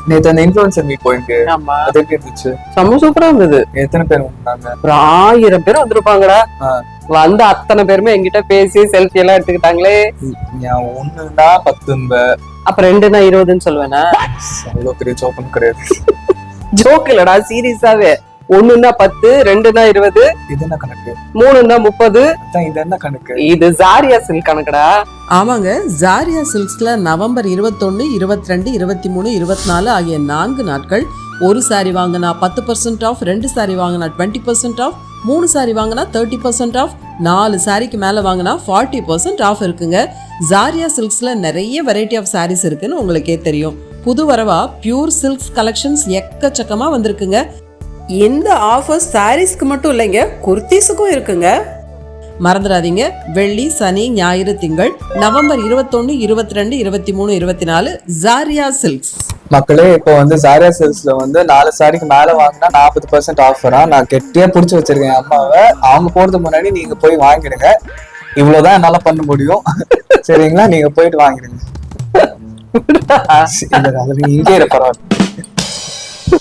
நேத்து அந்த influencer meet போயிட்டு ஆமா அது எப்படி இருந்துச்சு? செம்ம சூப்பரா இருந்தது. எத்தனை பேர் வந்தாங்க? ஒரு 1000 பேர் வந்திருப்பாங்கடா. வந்த அத்தனை பேருமே என்கிட்ட பேசி செல்ஃபி எல்லாம் எடுத்துக்கிட்டாங்களே. ஒண்ணுன்னா 10 அப்ப 2னா 20ன்னு சொல்லுவேனா? அவ்வளவு பெரிய ஜோக்கன் கிடையாது. ஜோக் இல்லடா, சீரியஸாவே. 1னா 10, 2னா 20, இது என்ன கணக்கு? 3னா 30. இது என்ன கணக்கு? இது ஜாரியா சில்க் கணக்குடா. ஆமாங்க, ஜாரியா சில்க்ஸ்ல நவம்பர் 21, 22, 23, 24 ஆகிய 4 நாட்கள் ஒரு சாரி வாங்கினா 10% ஆஃப், 2 சாரி வாங்கினா 20% ஆஃப், 3 சாரி வாங்கினா 30% ஆஃப், 4 சாரிக்கு மேல வாங்கினா 40% ஆஃப் இருக்குங்க. ஜாரியா சில்க்ஸ்ல நிறைய வெரைட்டி ஆஃப் சாரீஸ் இருக்குன்னு உங்களுக்கே தெரியும். புது வரவா பியூர் சில்க்ஸ் கலெக்ஷன்ஸ் எக்கச்சக்கமா வந்திருக்குங்க. இந்த ஆஃபர் சாரீஸ்க்கு மட்டும் இல்லைங்க, குர்த்திஸுக்கும் இருக்குங்க. மறந்துடாதீங்க, வெள்ளி, சனி, ஞாயிறு, திங்கள் நவம்பர் 21, 22, 23, 24 ஜாரியா சில்க்ஸ். மக்களே, இப்போ வந்து ஜாரியா சில்க்ஸ்ல வந்து 4 சாரிக்கு மேல வாங்கினா 40% ஆஃபரா. நான் கெட்டியா புடிச்சு வச்சிருக்கேன் அம்மாவை. அவங்க போறதுக்கு முன்னாடி நீங்க போய் வாங்கிடுங்க. இவ்வளவுதான் என்னால பண்ண முடியும். சரிங்களா? நீங்க போயிட்டு வாங்கிடுங்க. இங்கே பரவாயில்ல.